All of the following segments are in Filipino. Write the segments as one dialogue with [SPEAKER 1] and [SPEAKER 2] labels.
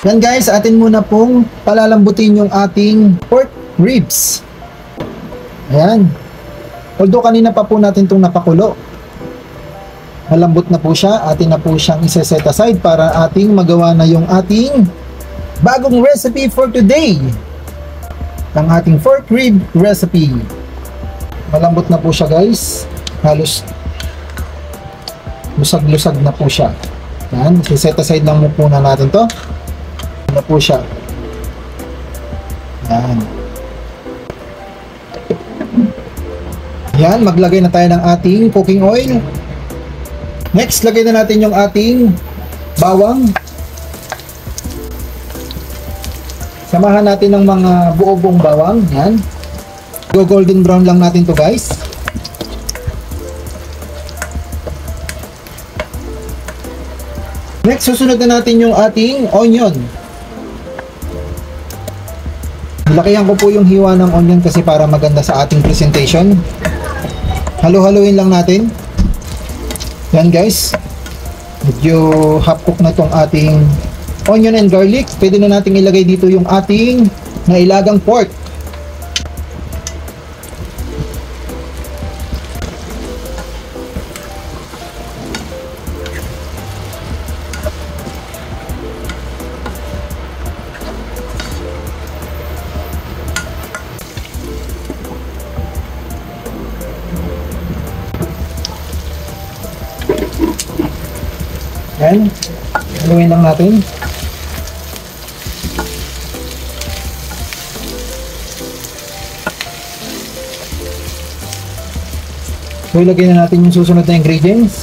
[SPEAKER 1] Yan guys, atin muna pong palalambutin yung ating pork ribs. Ayan. Although kanina pa po natin itong napakulo, malambot na po siya. Atin na po siyang isa-set aside para ating magawa na yung ating bagong recipe for today. Ang ating pork rib recipe. Malambot na po siya guys. Halos lusag-lusag na po siya. Yan, isa-set aside lang muna natin to. Na po siya. Yan. Yan, maglagay na tayo ng ating cooking oil. Next, lagay na natin yung ating bawang. Samahan natin ng mga buo-buong bawang. Yan. Go golden brown lang natin to guys. Next, susunod na natin yung ating onion. Lakihan ko po yung hiwa ng onion kasi para maganda sa ating presentation. Halo-haluin lang natin. Yan guys. Medyo half cook na tong ating onion and garlic. Pwede na natin ilagay dito yung ating nailagang pork. Yan. Haluin lang natin. So, ilagay na natin yung susunod na ingredients.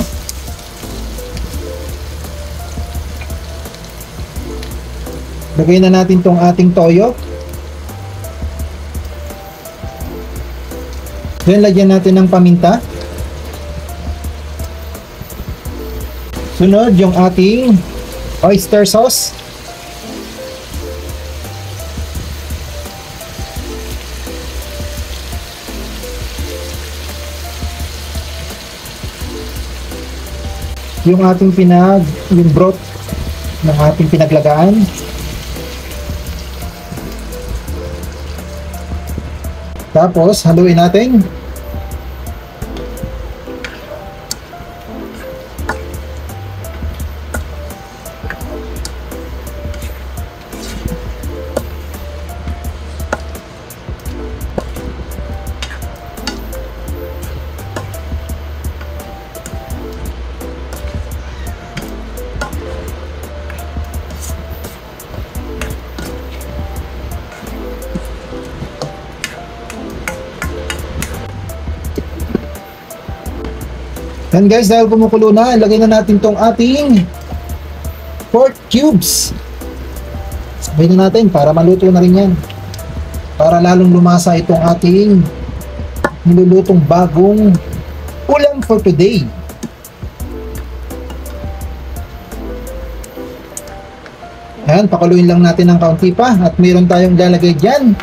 [SPEAKER 1] Lagay na natin tong ating toyo. Then, lagyan natin ng paminta. Sunod, yung ating oyster sauce. Yung ating yung broth ng ating pinaglagaan. Tapos, haluin natin. Yan guys, dahil kumukulo na, ilagay na natin tong ating pork cubes. Sabay na natin para maluto na rin yan. Para lalong lumasa itong ating nilulutong bagong ulam for today. Yan, pakuluin lang natin ng kaunti pa at mayroon tayong lalagay dyan.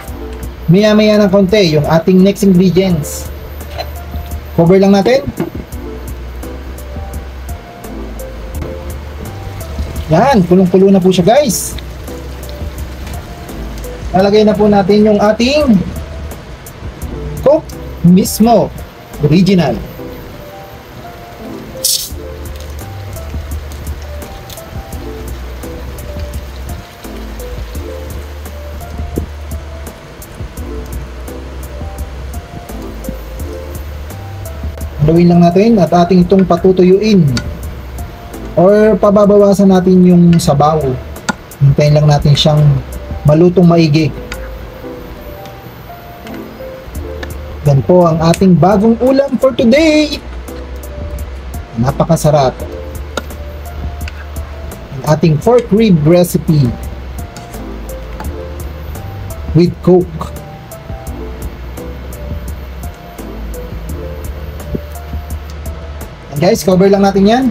[SPEAKER 1] Maya-maya ng kaunti yung ating next ingredients. Cover lang natin. Yan, kulong-kulo na po siya guys. Lalagay na po natin yung ating Coke mismo original. Haluin lang natin at ating itong patutuyuin. Or pababawasan natin yung sabaw. Hintayin lang natin siyang malutong maigi. Yan po ang ating bagong ulam for today. Napakasarap. Ang ating pork rib recipe with Coke. And guys, cover lang natin yan.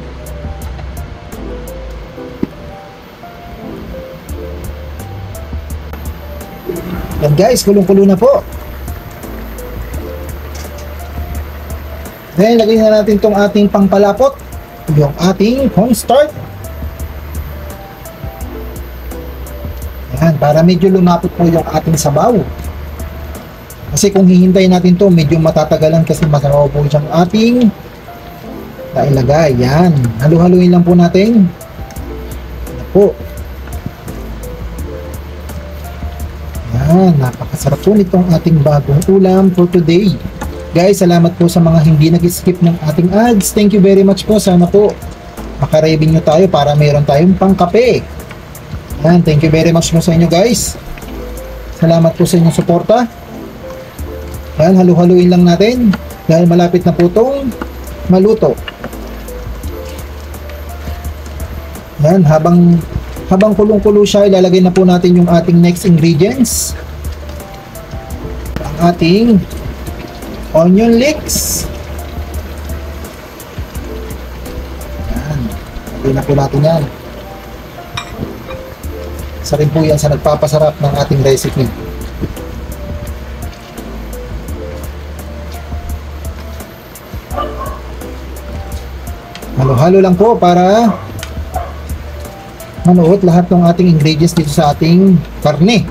[SPEAKER 1] Yan guys, kulong-kulo na po. Then, lagay na natin itong ating pangpalapot. Yung ating cornstarch. Yan, para medyo lumapot po yung ating sabaw. Kasi kung hihintayin natin to, medyo matatagalan kasi masabaw po siyang ating nailagay. Yan, halu-haluin lang po natin. Yan po. Yan, napakasarap po nitong ating bagong ulam for today. Guys, salamat po sa mga hindi nag-skip ng ating ads. Thank you very much po. Sana po makarevenue tayo para mayroon tayong pangkape. Yan, thank you very much po sa inyo guys. Salamat po sa inyong suporta. Yan, halu-haluin lang natin dahil malapit na po itong maluto. Yan, habang kulong-kulo siya, ilalagay na po natin yung ating next ingredients. Ang ating onion leeks. Yan, lagay na po natin yan. Isa rin po yan sa nagpapasarap ng ating recipe. Halo-halo lang po para manuot lahat ng ating ingredients dito sa ating karne.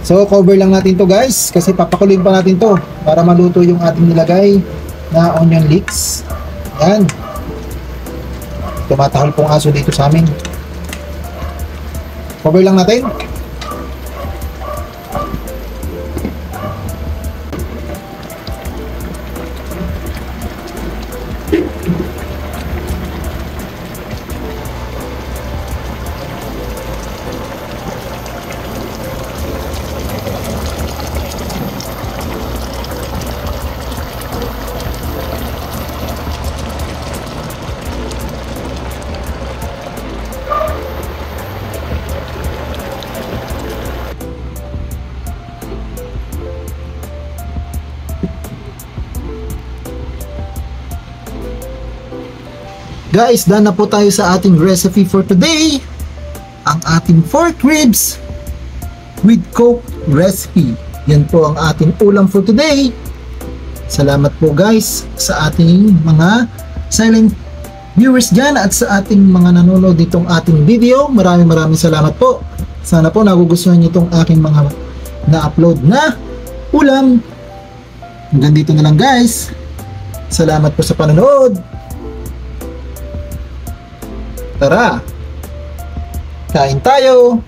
[SPEAKER 1] So cover lang natin to guys kasi papakuloyin pa natin to para maluto yung ating nilagay na onion leeks. Yan. Tumatahol pong aso dito sa amin. Cover lang natin. Guys, done na po tayo sa ating recipe for today. Ang ating pork ribs with Coke recipe. Yan po ang ating ulam for today. Salamat po guys sa ating mga silent viewers dyan at sa ating mga nanonood ditong ating video. Maraming salamat po. Sana po nagugustuhan nyo itong aking mga na-upload na ulam. Hanggang dito na lang guys. Salamat po sa panonood. Tara, kain tayo!